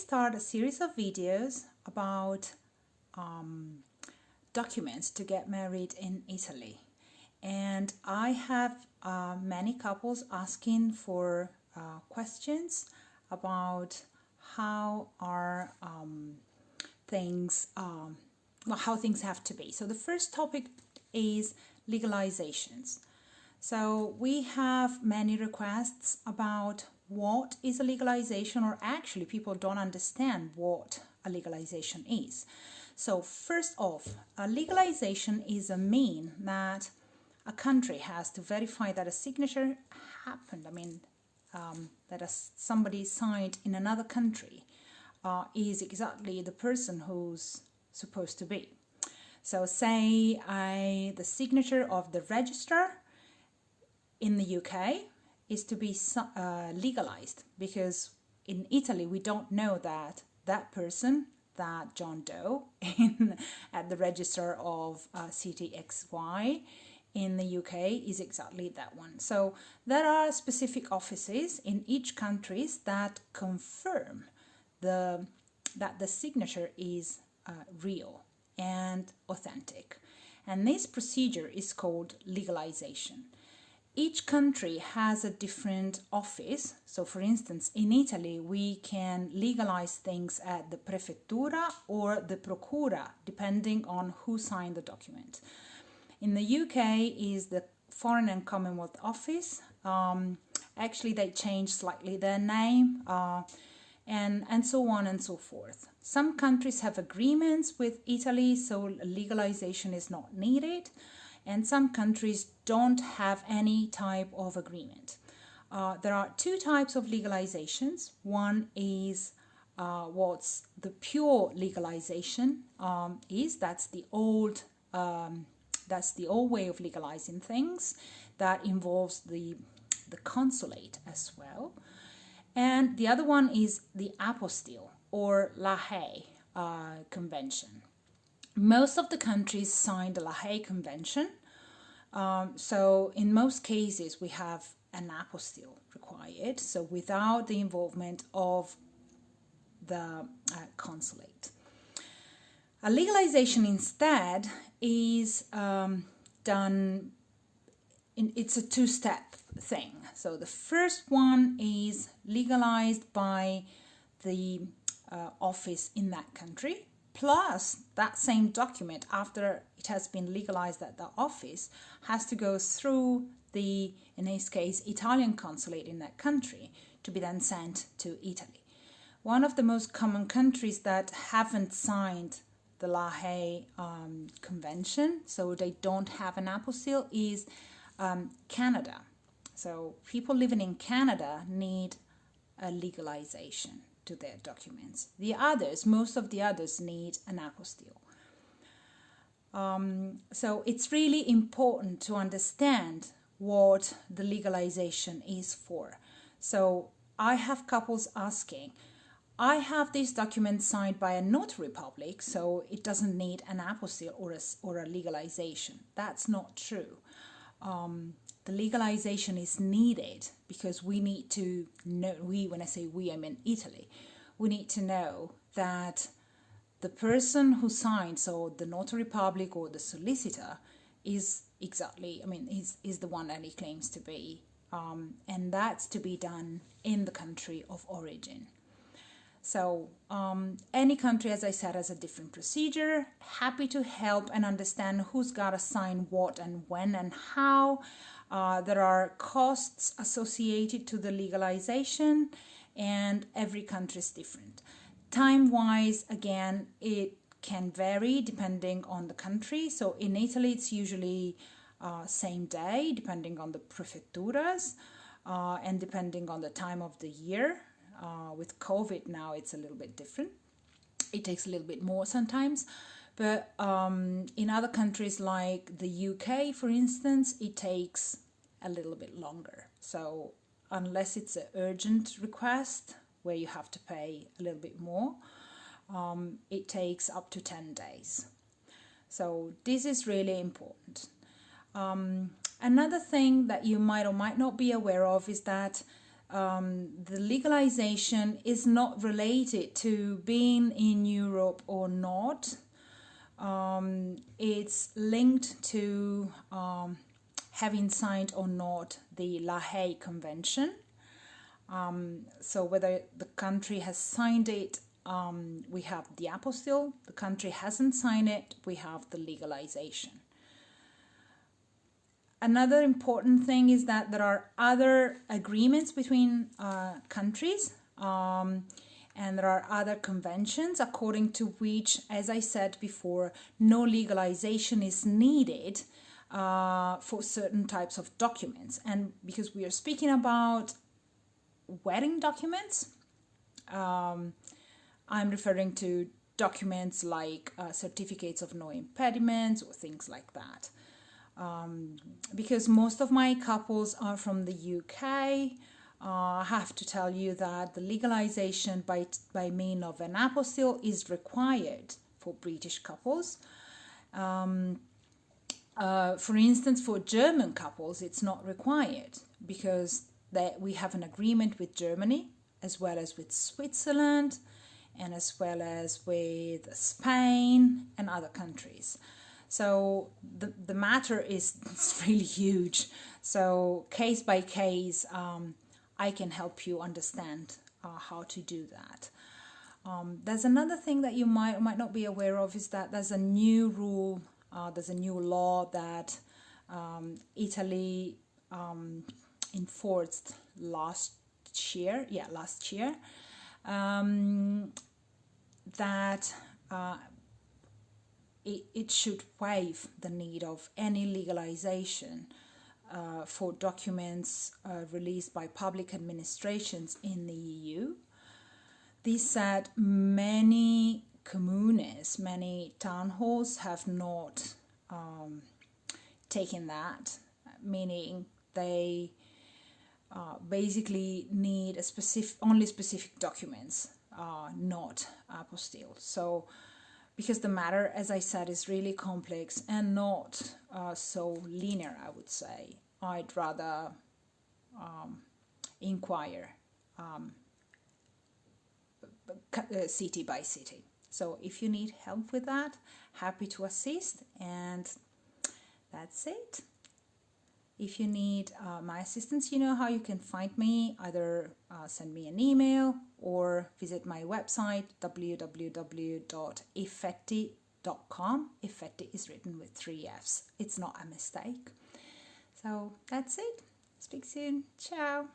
start a series of videos about documents to get married in Italy. And I have many couples asking for questions about how are things, how things have to be. So the first topic is legalizations. So we have many requests about what is a legalization, or actually people don't understand what a legalization is. So first off, a legalization is a mean that a country has to verify that a signature happened. That somebody signed in another country is exactly the person who's supposed to be. So say the signature of the registrar in the UK is to be legalized, because in Italy we don't know that that person, that John Doe at the register of CTXY in the UK is exactly that one. So there are specific offices in each country that confirm that the signature is real and authentic. And this procedure is called legalization. Each country has a different office. So for instance, in Italy, we can legalize things at the prefettura or the procura, depending on who signed the document. In the UK is the Foreign and Commonwealth Office. Actually, they changed slightly their name, and so on and so forth. Some countries have agreements with Italy, so legalization is not needed. And some countries don't have any type of agreement. There are two types of legalizations. One is what's the pure legalization is. That's the old way of legalizing things. That involves the consulate as well. And the other one is the Apostille or La Haye Convention. Most of the countries signed the La Haye Convention. So in most cases, we have an apostille required, so without the involvement of the consulate. A legalization instead is done, it's a two-step thing. So the first one is legalized by the office in that country, plus that same document, after it has been legalized at the office, has to go through the, in this case, Italian consulate in that country to be then sent to Italy. One of the most common countries that haven't signed the La Haye Convention, so they don't have an apostille, is Canada. So people living in Canada need a legalization to their documents. The others, most of the others, need an apostille. So it's really important to understand what the legalization is for. So I have couples asking, I have this document signed by a notary public, so it doesn't need an apostille or a legalization. That's not true. The legalization is needed because we need to know, when I say we, I mean Italy, we need to know that the person who signed, so the notary public or the solicitor, is exactly, is the one that he claims to be. And that's to be done in the country of origin. So any country, as I said, has a different procedure. Happy to help and understand who's got to sign what and when and how. There are costs associated to the legalization, and every country is different. Time-wise, again, it can vary depending on the country. So in Italy, it's usually same day, depending on the prefetturas and depending on the time of the year. With COVID now, it's a little bit different. It takes a little bit more sometimes. But in other countries like the UK, for instance, it takes a little bit longer. So unless it's an urgent request where you have to pay a little bit more, it takes up to 10 days. So this is really important. Another thing that you might or might not be aware of is that the legalization is not related to being in Europe or not. It's linked to having signed or not the La Haye Convention. So whether the country has signed it, we have the Apostille. The country hasn't signed it, we have the legalization. Another important thing is that there are other agreements between countries, and there are other conventions according to which, as I said before, no legalization is needed for certain types of documents. And because we are speaking about wedding documents, I'm referring to documents like certificates of no impediments or things like that. Because most of my couples are from the UK, I have to tell you that the legalization by means of an apostille is required for British couples. For instance, for German couples, it's not required because we have an agreement with Germany as well as with Switzerland and as well as with Spain and other countries. So the matter is really huge. So case by case, I can help you understand how to do that. There's another thing that you might not be aware of, is that there's a new rule, there's a new law that Italy enforced last year, that it should waive the need of any legalization for documents released by public administrations in the EU. This said, many communes, many town halls have not taken that, meaning they basically need only specific documents, not apostille. So, because the matter, as I said, is really complex and not so linear, I would say, I'd rather inquire city by city. So if you need help with that, happy to assist, and that's it. If you need my assistance, you know how you can find me. Either send me an email or visit my website, www.effetti.com. Effetti is written with 3 Fs. It's not a mistake. So that's it. Speak soon. Ciao.